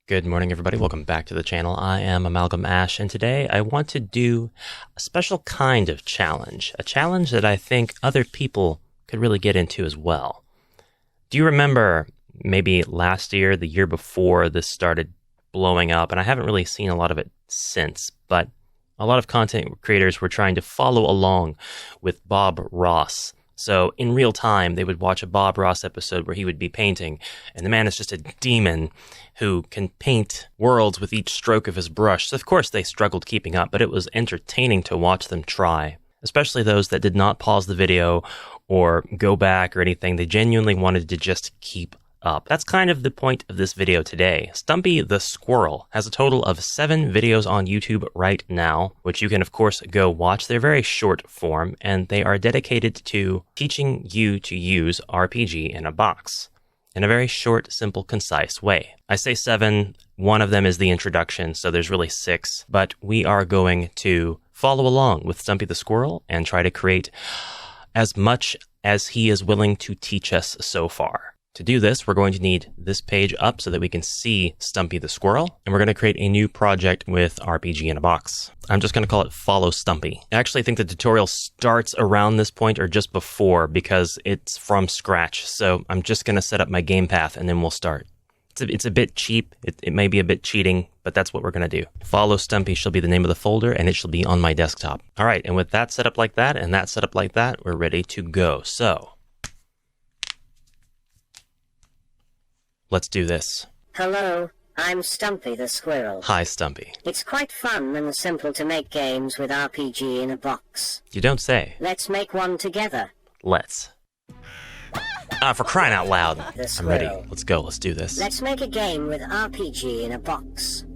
Good morning, everybody. Welcome back to the channel. I am Amalgam Ash, and today I want to do a special kind of challenge, a challenge that I think other people could really get into as well. Do you remember maybe last year, the year before this started blowing up, and I haven't really seen a lot of it since, but a lot of content creators were trying to follow along with Bob Ross. So in real time, they would watch a Bob Ross episode where he would be painting, and the man is just a demon who can paint worlds with each stroke of his brush. So of course they struggled keeping up, but it was entertaining to watch them try, especially those that did not pause the video or go back or anything. They genuinely wanted to just keep up. That's kind of the point of this video today. Stumpy the Squirrel has a total of 7 videos on YouTube right now, which you can of course go watch. They're very short form, and they are dedicated to teaching you to use RPG in a box in a very short, simple, concise way. I say 7, one of them is the introduction, so there's really 6, but we are going to follow along with Stumpy the Squirrel and try to create as much as he is willing to teach us so far. To do this, we're going to need this page up so that we can see Stumpy the Squirrel, and we're going to create a new project with RPG in a box. I'm just going to call it Follow Stumpy. I actually think the tutorial starts around this point or just before because it's from scratch, so I'm just going to set up my game path and then we'll start. It's a bit cheap, it may be a bit cheating, but that's what we're going to do. Follow Stumpy shall be the name of the folder, and it shall be on my desktop. All right, and with that set up like that and that set up like that, we're ready to go. So let's do this. Hello, I'm Stumpy the Squirrel. Hi, Stumpy. It's quite fun and simple to make games with RPG in a box. You don't say. Let's make one together. Let's. For crying out loud. I'm ready. Let's go. Let's do this. Let's make a game with RPG in a box.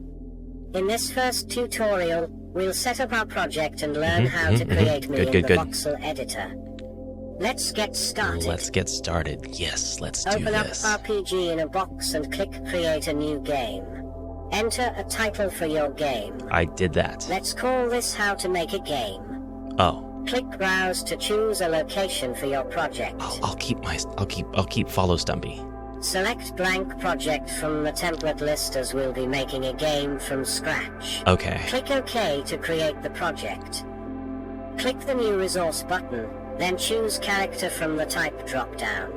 In this first tutorial, we'll set up our project and learn how to create me in the voxel editor. Let's get started. Let's get started. Yes, let's do Open this. up RPG in a box and click Create a new game. Enter a title for your game. I did that. Let's call this How to Make a Game. Oh. Click Browse to choose a location for your project. I'll keep Follow Stumpy. Select blank project from the template list as we'll be making a game from scratch. Okay. Click OK to create the project. Click the New Resource button. Then choose Character from the Type drop-down.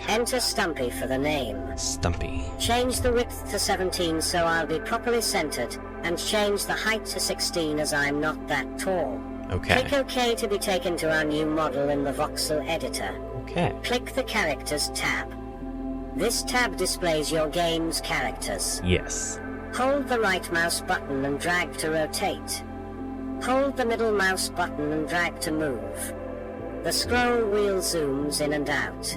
Enter Stumpy for the name. Stumpy. Change the width to 17 so I'll be properly centered, and change the height to 16 as I'm not that tall. Okay. Click OK to be taken to our new model in the voxel editor. Okay. Click the Characters tab. This tab displays your game's characters. Yes. Hold the right mouse button and drag to rotate. Hold the middle mouse button and drag to move. The scroll wheel zooms in and out.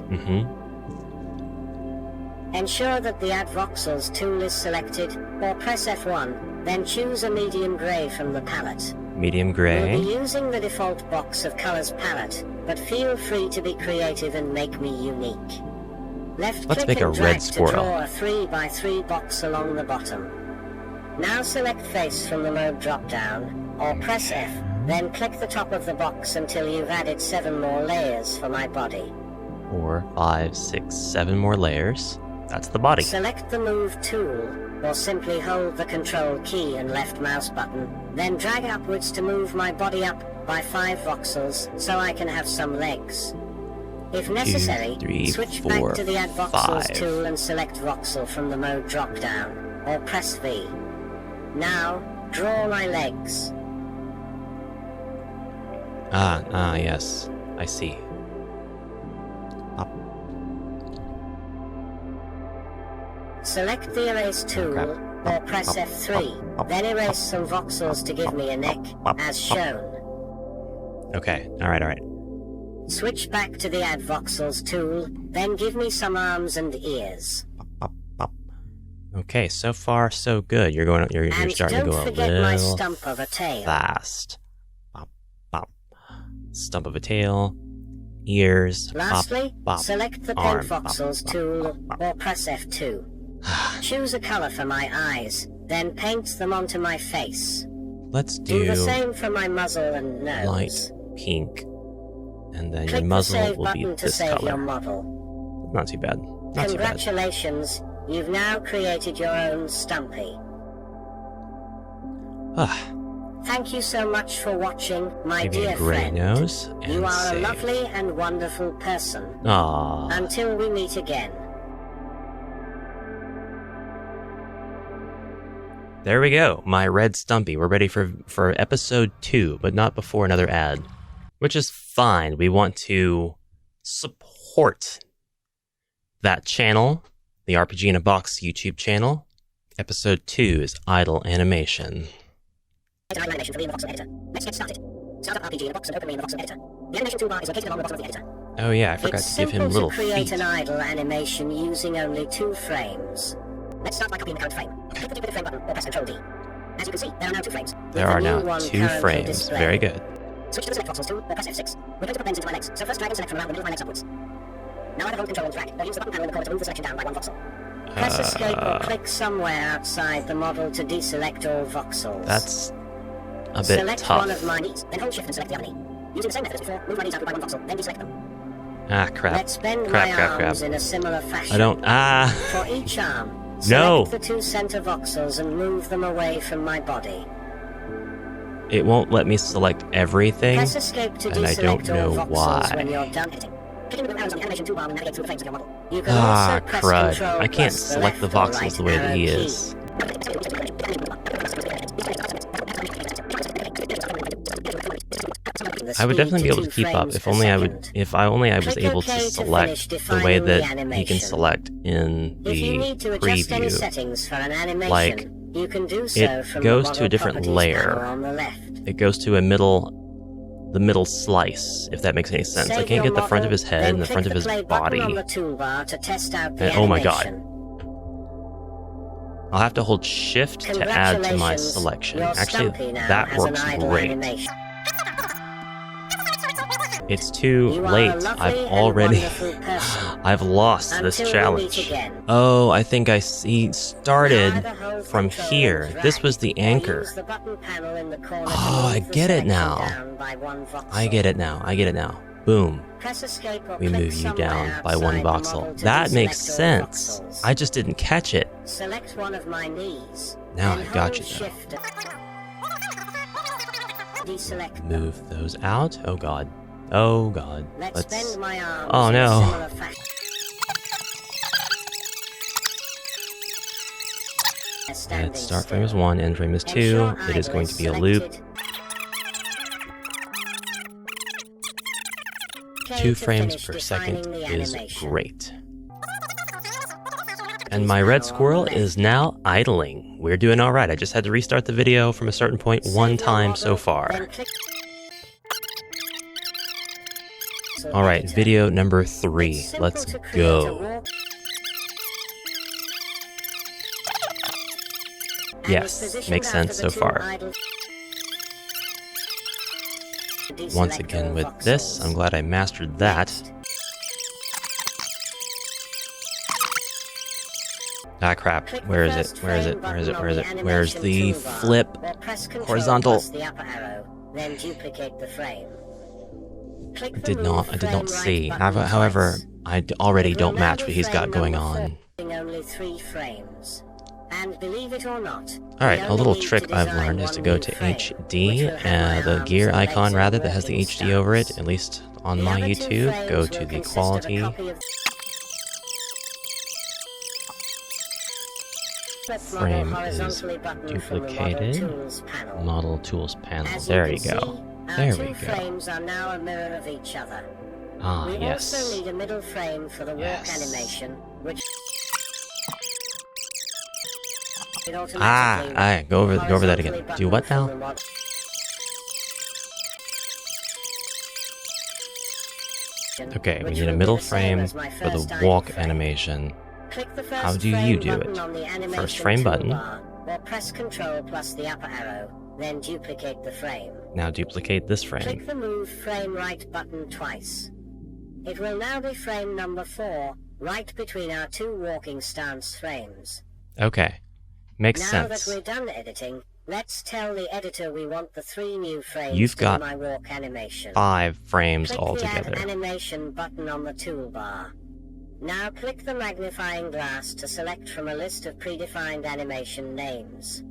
Ensure that the Add Voxels tool is selected, or press F1, then choose a medium gray from the palette. Medium gray. We'll be using the default box of colors palette, but feel free to be creative and make me unique. Let's make a red squirrel. To draw a 3x3 box along the bottom. Now select Face from the Mode drop-down, or press F, then click the top of the box until you've added 7 more layers for my body. 4, 5, 6, 7 more layers. That's the body. Select the Move tool, or simply hold the Control key and left mouse button, then drag upwards to move my body up by 5 voxels so I can have some legs. If necessary, 2, 3, switch 4, back to the Add Voxels 5. tool and select Voxel from the Mode drop-down, or press V. Now, draw my legs. Yes. I see. Up. Select the Erase tool, or press F3, then erase some voxels to give me a neck, as shown. Okay, alright. Switch back to the Add Voxels tool, then give me some arms and ears. Okay, so far so good. You're starting to go a little my stump of a tail. fast. Stump of a tail, ears. Lastly, bop, select the arm, Paint Voxels tool, or press F2. Choose a color for my eyes, then paint them onto my face. Let's Do the same for my muzzle and nose. Light pink, and then Click your muzzle the Save will be button to this save color. your model. Not too bad. Not too bad. Congratulations, You've now created your own Stumpy. Thank you so much for watching, my Maybe dear a gray friend. nose and You are save. a lovely and wonderful person. Aww. Until we meet again. There we go, my red Stumpy. We're ready for episode 2, but not before another ad. Which is fine. We want to support that channel, the RPG in a Box YouTube channel. Episode 2 is Idle Animation. Animation for the Voxel editor. Let's get started. Start up RPG in a box and open me in the Voxel editor. The animation toolbar is located along the bottom of the editor. Oh yeah, I forgot to give him little It's simple to create feet. an idle animation using only 2 frames. Let's start by copying the current frame. Click the duplicate frame button or press Ctrl D. As you can see, there are now 2 frames. There are now 2 frames. Very good. Switch to the select voxels tool or press F6. We're going to put bends into my legs, so first drag and select from around the middle of my legs upwards. Now either hold Control and drag, or use the button panel in the corner to move the selection down by 1 voxel. Press Escape or click somewhere outside the model to deselect all voxels. That's a bit select tough. one of my knees, then hold Shift and select the other knee. Using the same method as before, move my knees outward by 1 voxel, then deselect them. Ah, crap. Let's bend Crap, my crap, arms crap. in a similar fashion. I don't... For each arm, No. select the 2 center voxels and move them away from my body. It won't let me select everything, Press Escape to and I don't deselect all know voxels when why. you're done editing. Clicking the arrows on the animation toolbar will navigate through the frames of your model. You can Ah, also press crud. Control I can't plus select the left or voxels right the way that arrow he key. is. I would definitely be able to keep up if only I was able to select the way that he can select in If you the need to adjust any preview. settings for an animation, Like, you can do so it from goes the to a different Model layer. Properties panel on the left. It goes to the middle slice, if that makes any sense. I Save can't your get the front of model, his head then and the click front of his play button body. on the toolbar to test out the And, oh my god. animation. I'll have to hold Shift to add to my Congratulations, selection. your Actually, Stumpy now that has an works idle great. animation. It's too You are late. a lovely I've and already... wonderful person. I've lost this Until we challenge. meet again. Oh, I think I see. Started Either hold from Control here. and This drag, was the or anchor. use the button panel in the corner to Oh, I move the get it selection now. down by 1 voxel. I get it now. I get it now. Boom. Press Escape or We click move you somewhere down by 1 outside the voxel. model to That makes deselect all sense. voxels. I just didn't catch it. Select one of my knees. Now then I got hold you, though. Shift. Deselect them. Move those out. Oh god. Oh god. Let's bend my arms Oh in a no. similar fashion. Let's start frame is 1, end frame is 2. It is going to be a loop. 2 frames per second is great. And my red squirrel is now idling. We're doing alright. I just had to restart the video from a certain point 1 time so far. Alright, video number 3. Let's go. Yes, makes sense so far. Once again with this, I'm glad I mastered that. Ah crap, where is it? Where is it? Where is it? Where is it? Where's the flip? Horizontal. Then duplicate the frame. I did not see. However, I already don't match what he's got going on. Only 3 frames. And believe it or not, Alright, a little trick I've learned is to go to HD, the gear icon rather that has the HD over it, at least on my YouTube. Go to the quality. Frame is duplicated. Model tools panel. There you go. There we go. Frames are now a mirror of each other. Ah, We yes. also need a middle frame for the walk Yes. animation, which Ah, go over that again. Do what now? Okay, we need a middle frame for the walk animation. How do you do it? First frame button. Or press Control plus the upper arrow, then duplicate the frame. Now duplicate this frame. Click the Move Frame Right button twice. It will now be frame number 4, right between our 2 walking stance frames. Okay, makes Now sense. that we're done editing, let's tell the editor we want the 3 new frames You've to got my walk animation. 5 frames Click altogether. the Add Animation button on the toolbar. Now click the magnifying glass to select from a list of predefined animation names.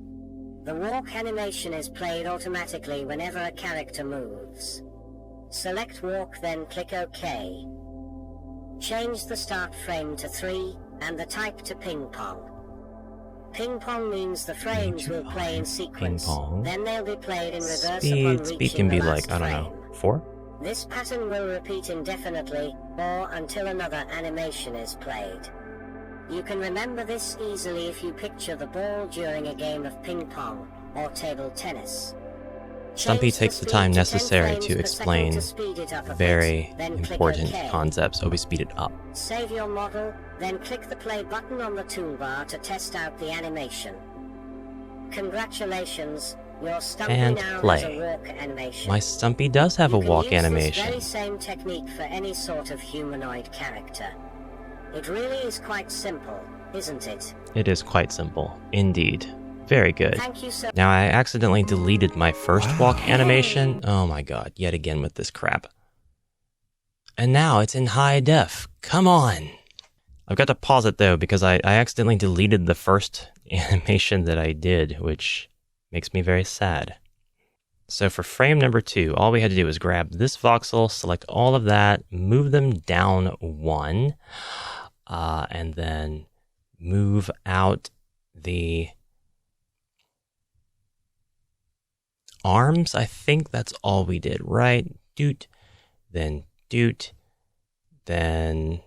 The walk animation is played automatically whenever a character moves. Select walk, then click OK. Change the start frame to 3 and the type to ping pong. Ping pong means the frames will play in sequence, then they'll be played in reverse upon reaching Speed can be the last like, I don't know, 4? This pattern will repeat indefinitely, or until another animation is played. You can remember this easily if you picture the ball during a game of ping pong or table tennis. Stumpy takes the time necessary to explain very important concepts, so we speed it up. Save your model, then click the play button on the toolbar to test out the animation. Congratulations, your Stumpy now has a walk animation. My Stumpy does have a walk animation. You can use this very same technique for any sort of humanoid character. It really is quite simple, isn't it? It is quite simple, indeed. Very good. Thank you, sir. Now I accidentally deleted my first walk animation. Oh my god, yet again with this crap. And now it's in high def. Come on! I've got to pause it though because I accidentally deleted the first animation that I did, which makes me very sad. So for frame number 2, all we had to do was grab this voxel, select all of that, move them down 1, and then move out the arms. I think that's all we did, right? Doot, then doot, then...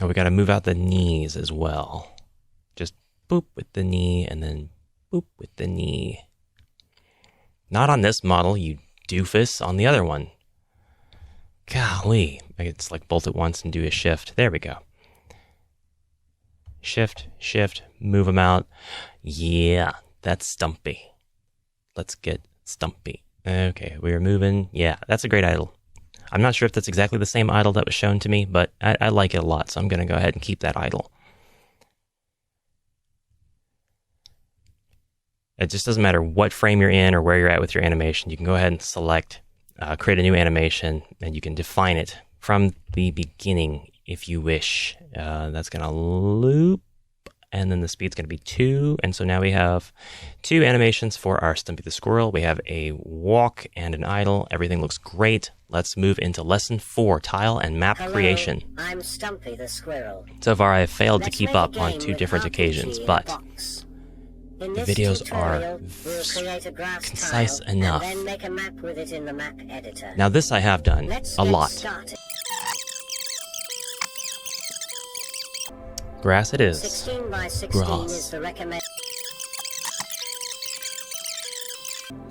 Oh, we gotta move out the knees as well. Just boop with the knee, and then boop with the knee. Not on this model, you doofus, on the other one. Golly, I could select both at once and do a shift. There we go. Shift, shift, move them out. Yeah, that's Stumpy. Let's get Stumpy. Okay, we're moving. Yeah, that's a great idol. I'm not sure if that's exactly the same idol that was shown to me, but I like it a lot, so I'm going to go ahead and keep that idol. It just doesn't matter what frame you're in or where you're at with your animation. You can go ahead and select, create a new animation, and you can define it from the beginning if you wish. That's going to loop, and then the speed's going to be 2. And so now we have 2 animations for our Stumpy the Squirrel. We have a walk and an idle. Everything looks great. Let's move into lesson 4, tile and map creation. I'm Stumpy the Squirrel. So far I have failed to keep up on 2 different occasions, but the videos are concise enough. And then make a map with it in the map editor. Now this I have done a lot. Grass it is. 16 by 16 Grass. is the recommended.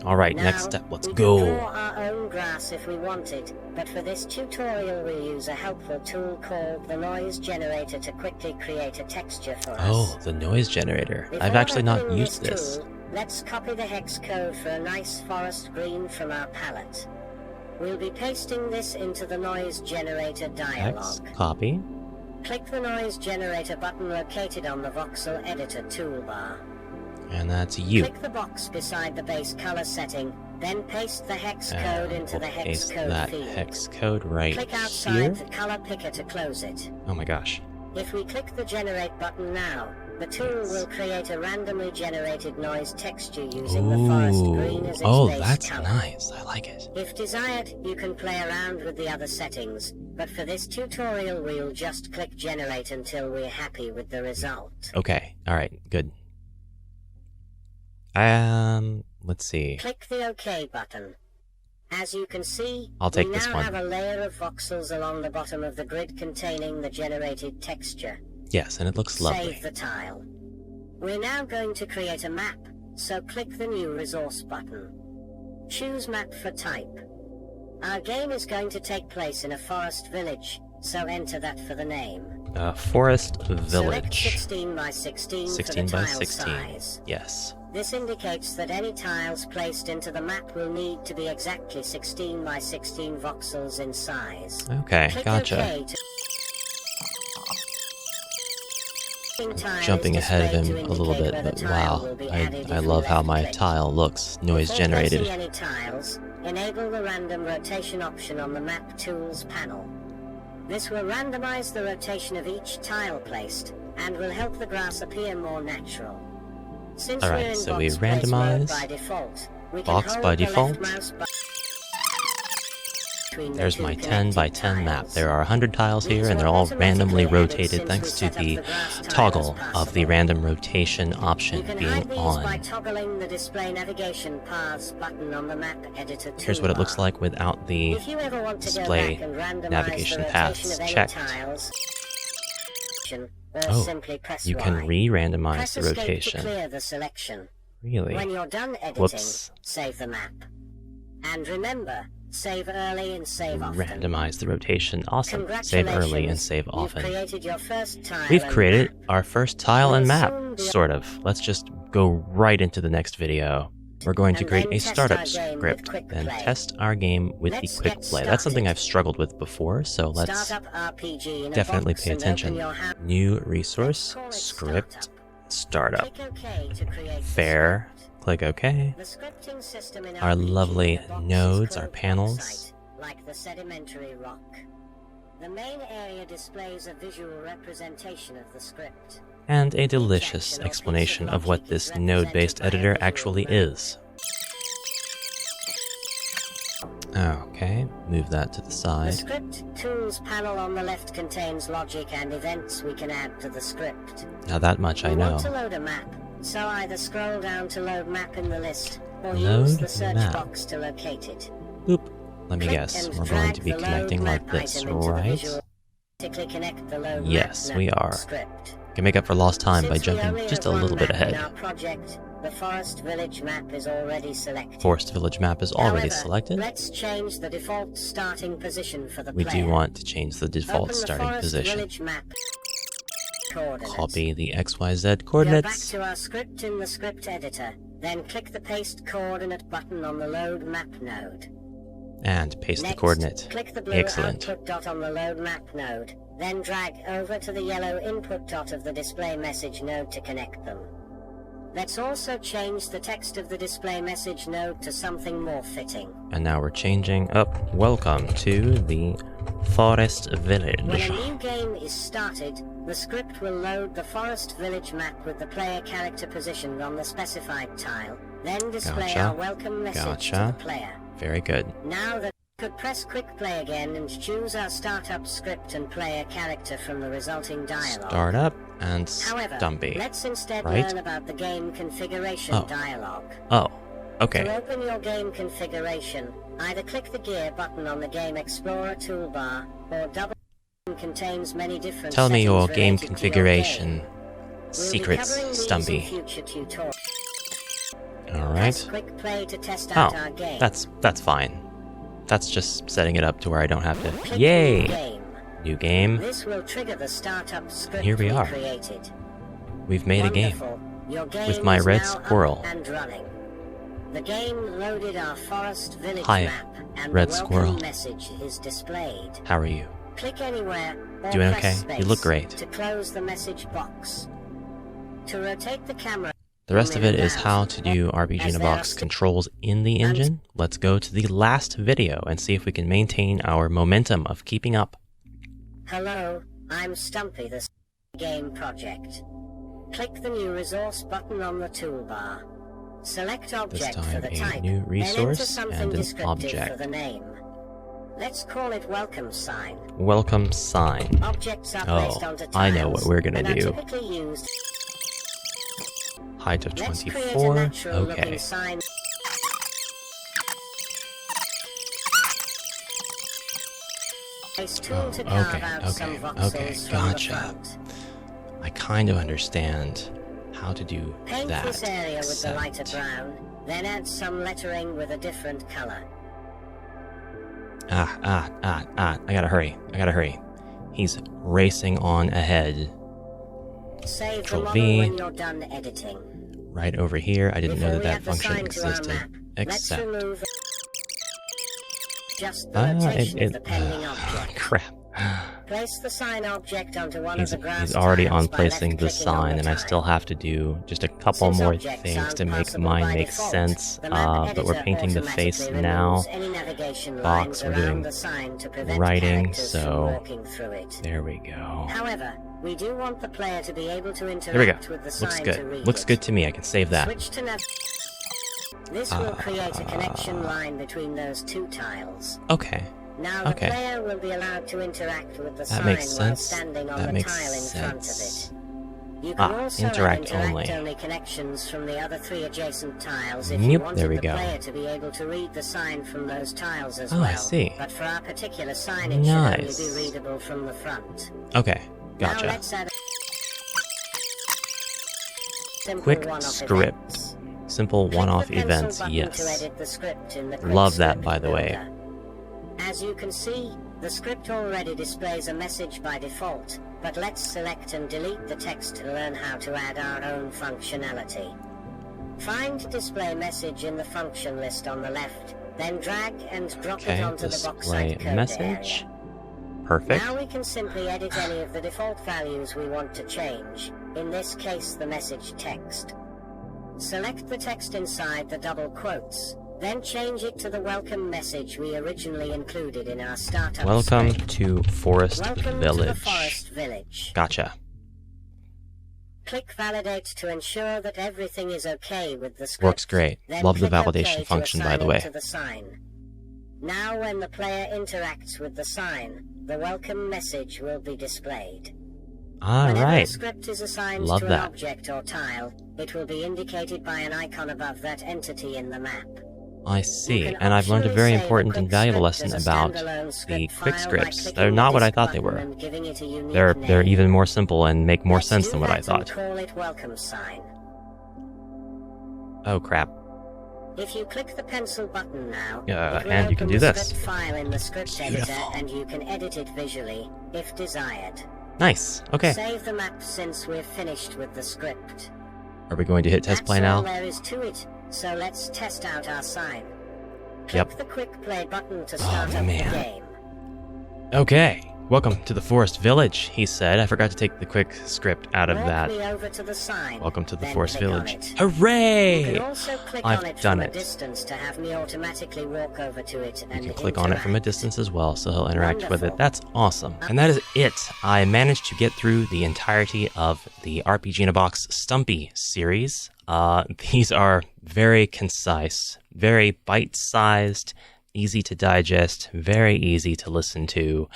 Alright, next step, let's go. We can draw our own grass if we wanted, but for this tutorial we'll use a helpful tool called the noise generator to quickly create a texture for us. Oh, the noise generator. I've actually not used this. Tool, let's copy the hex code for a nice forest green from our palette. We'll be pasting this into the noise generator dialog. Hex, copy. Click the noise generator button located on the voxel editor toolbar. And that's you. Click the box beside the base color setting, then paste the hex code into the hex code that field. Hex code right Click here. outside the color picker to close it. Oh my gosh. If we click the generate button now, the tool will create a randomly generated noise texture using the forest green as its base that's color. nice. I like it. If desired, you can play around with the other settings, but for this tutorial we'll just click generate until we're happy with the result. Okay. Alright, good. Let's see. Click the OK button. As you can see, I'll take we this now one. have a layer of voxels along the bottom of the grid containing the generated texture. Yes, and it looks lovely. Save the tile. We're now going to create a map, so click the New Resource button. Choose Map for type. Our game is going to take place in a forest village, so enter that for the name. Forest Select Village. 16 by 16 16 for the by tile 16. size. Yes. This indicates that any tiles placed into the map will need to be exactly 16 by 16 voxels in size. Okay, Click gotcha. OK to Jumping ahead of him a little bit, but wow, I love how my tile looks noise generated. Before placing any tiles, enable the random rotation option on the Map Tools panel. This will randomize the rotation of each tile placed, and will help the grass appear more natural. Since we're in so we box place mode randomize by default, we can box hold by the left default. mouse between the There's two my 10 by 10 connected map. tiles. There are 100 tiles here, and they're all randomly rotated thanks to the toggle of the random rotation option You can being hide these by on. toggling the display navigation paths button on the map editor toolbar. Here's what it looks like without the If you ever want to go display back and randomize navigation the rotation paths of any checked. tiles, or Oh, simply press you can Y. re-randomize Press the escape rotation. to clear the selection. Really? When you're done editing, Whoops. save the map. And remember, save early and save often. Randomize the rotation. Awesome. Save early and save You've often. created your first tile We've and created map. our first tile and We'll map, soon be- sort of. Let's just go right into the next video. We're going to And create then a test startup our game with script, quick then play. test our game with Let's the quick get play. That's something started. I've struggled with before, so let's Start up RPG in a definitely box pay and attention. open your hand. New resource, Call it script, Startup. startup. Click OK to create the Fair. script. Click OK. The scripting system in Our RPG lovely in a box is nodes, our called panels. bauxite, like the sedimentary rock. The main area displays a visual representation of the script. And a delicious explanation of what this node-based editor actually is. Okay, move that to the The side. script tools panel on the left contains logic and events we can add to the script. Now that much I We want to know. load a map, so either scroll down to load map in the list, or Load use the search map. box to locate it. Boop. Let me Click guess, and we're going drag to be the load connecting like map this, item into the right? visual. Automatically connect the load Yes, map we node are. Script. Can make up for lost time by Since we jumping only just a have one little bit map in ahead. our project, the Forest Village map is already selected. Forest Village map is already However, selected. let's change the default starting position for the We player. do want to change the default Open the starting Forest position. Village map. Coordinates. Copy the XYZ Go back coordinates. to our script in the script editor, then click the paste coordinate button on the load map node. And paste the Next, coordinate. click the blue Excellent. output dot on the load map node, then drag over to the yellow input dot of the display message node to connect them. Let's also change the text of the display message node to something more fitting. And now we're changing up. Welcome to the Forest When Village. a new game is started, the script will load the Forest Village map with the player character positioned on the specified tile, then display Gotcha. our welcome message to Gotcha. the player. Very good. Now that we could press quick play again and choose our startup script and player character from the resulting dialogue. Start up and However, Stumpy. let's instead right? learn about the game configuration Oh. dialogue. Oh, To okay. open your game configuration, either click the gear button on the Game Explorer toolbar, or double contains many different Tell me your settings game related to your configuration game. We'll be secrets, covering these in Stumpy. future tutorials. Press Alright. quick play to test Oh, out our game. that's fine. That's just setting it up to where I don't have to. Click Yay! New Game. New game. This will trigger the startup script Here we are. created. We've made a game. Wonderful. Your game With my is red now up squirrel. and running. The game loaded our Forest Village Hi, map, and red the welcome squirrel. message is displayed. How are you? Click anywhere or Doing press okay? space You look great. to close the message box. To rotate the camera, The rest of it is how to do RPG in a box controls in the engine. Let's go to the last video and see if we can maintain our momentum of keeping up. hello, I'm Stumpy, the game project. Click the new resource button on the toolbar. Select object for time the a type, new then enter resource something and an descriptive object. for the name. Let's call it welcome sign. Welcome sign. Objects are Oh, placed onto tiles I know what we're gonna and are do. typically used. Height of Let's create a 24. natural Okay. looking sign. Place tool to carve okay, out some okay, voxels okay, from gotcha. the front. I kind of understand how to do Paint that. this area with the lighter except- brown, then add some lettering with a different color. I gotta hurry. He's racing on ahead. Save the Control model V. when you're done editing. Right over here. I didn't know Before that we that add the function sign to our existed. map, let's Except. remove just the rotation of the pending object. Crap. Place the sign object onto one of the grass He's already tiles on by placing the left-clicking on sign, the and I tile. still have to do just a couple Since more objects things aren't to make possible mine by make default, sense. the map But we're editor painting the face automatically now. removes any navigation Box, lines we're around doing the sign to prevent writing, characters from so walking through it. there we go. However, we do want the player to be able to There we go. interact with the Looks sign good. to read Looks it. good to me. I can save that. Switch to This will create a connection line between those two tiles. Okay. Now the Okay. player will be allowed to interact with the That sign makes while sense. standing on That the makes tile in front of sense. it. You can also interact have only. interact-only connections from the other 3 adjacent tiles if Yep, you wanted there we the go. player to be able to read the sign from those tiles as Oh, well. I see. But for our particular sign, it Nice. should only be readable from the front. Okay. Now Gotcha. let's add a simple Quick one-off script. events. Simple Click one-off the pencil events. button Yes. to edit the script in the Love quick that, script by the way. builder. As you can see, the script already displays a message by default, but let's select and delete the text to learn how to add our own functionality. Find Display Message in the function list on the left, then drag and drop Okay. it onto the Display box-side code message. area. Perfect. Now we can simply edit any of the default values we want to change, in this case the message text. Select the text inside the double quotes, then change it to the welcome message we originally included in our startup Welcome script. to Forest Welcome Village. to the Forest Village. Gotcha. Click Validate to ensure that everything is okay with the script. Works great. Then Love the click validation OK to function, by assign the it way. to the sign. Now when the player interacts with the sign, the welcome message will be displayed. Whenever a Alright. script is assigned Love to that. an object or tile, it will be indicated by an icon above that entity in the map. I You see. can And I've learned a optionally very save important the and quick valuable script lesson as a about standalone the script quick file by scripts. clicking They're the not what I disk thought they button were. and giving it a unique They're name. even more simple and make more Let's sense do than what I that and thought. call it welcome sign. Oh crap. If you click the pencil button now, it will and you can open do the this. script file in the script editor, Beautiful. and you can edit it visually, if desired. Nice. Okay. Save the map since we're finished with the script. Are we going to hit test play That's all now? there is to it, so let's test out our sign. Yep. Click the quick play button to start up man. the game. Okay. Welcome to the Forest Village, he said. I forgot to take the quick script out of Walk that. me over to the sign. Welcome to the then Forest click on Village. it. Hooray! You can also click I've on it done from it. a distance to have me automatically walk over to it and You can click on it from a interact. distance as well, so he'll interact with it. Wonderful. That's awesome. And that is it. I managed to get through the entirety of the RPG in a Box Stumpy series. These are very concise, very bite-sized, easy to digest, very easy to listen to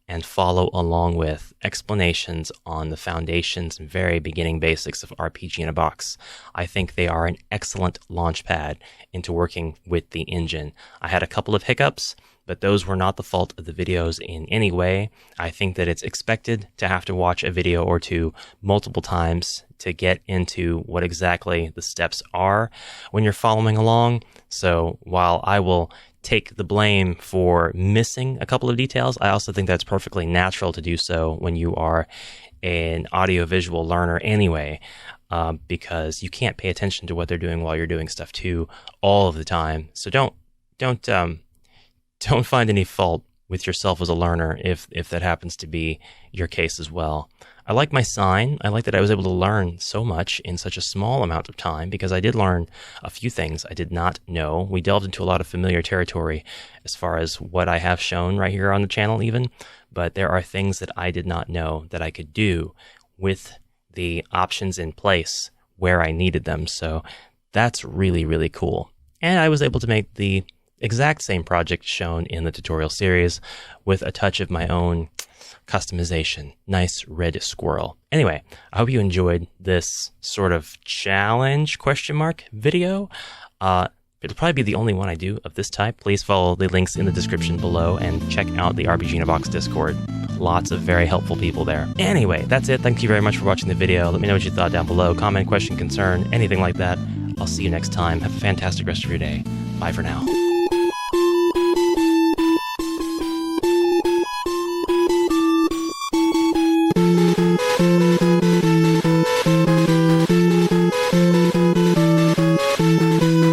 and follow along with explanations on the foundations and very beginning basics of RPG in a Box. I think they are an excellent launchpad into working with the engine. I had a couple of hiccups, but those were not the fault of the videos in any way. I think that it's expected to have to watch a video or two multiple times to get into what exactly the steps are when you're following along. So while I will take the blame for missing a couple of details, I also think that's perfectly natural to do so when you are an audiovisual learner anyway, because you can't pay attention to what they're doing while you're doing stuff too all of the time. So don't find any fault with yourself as a learner if that happens to be your case as well. I like my sign. I like that I was able to learn so much in such a small amount of time, because I did learn a few things I did not know. We delved into a lot of familiar territory as far as what I have shown right here on the channel even, but there are things that I did not know that I could do with the options in place where I needed them. So that's really, really cool. And I was able to make the exact same project shown in the tutorial series with a touch of my own customization. Nice red squirrel. Anyway, I hope you enjoyed this sort of challenge video. It'll probably be the only one I do of this type. Please follow the links in the description below and check out the RPG in a Box Discord. Lots of very helpful people there. Anyway, that's it. Thank you very much for watching the video. Let me know what you thought down below. Comment, question, concern, anything like that. I'll see you next time. Have a fantastic rest of your day. Bye for now.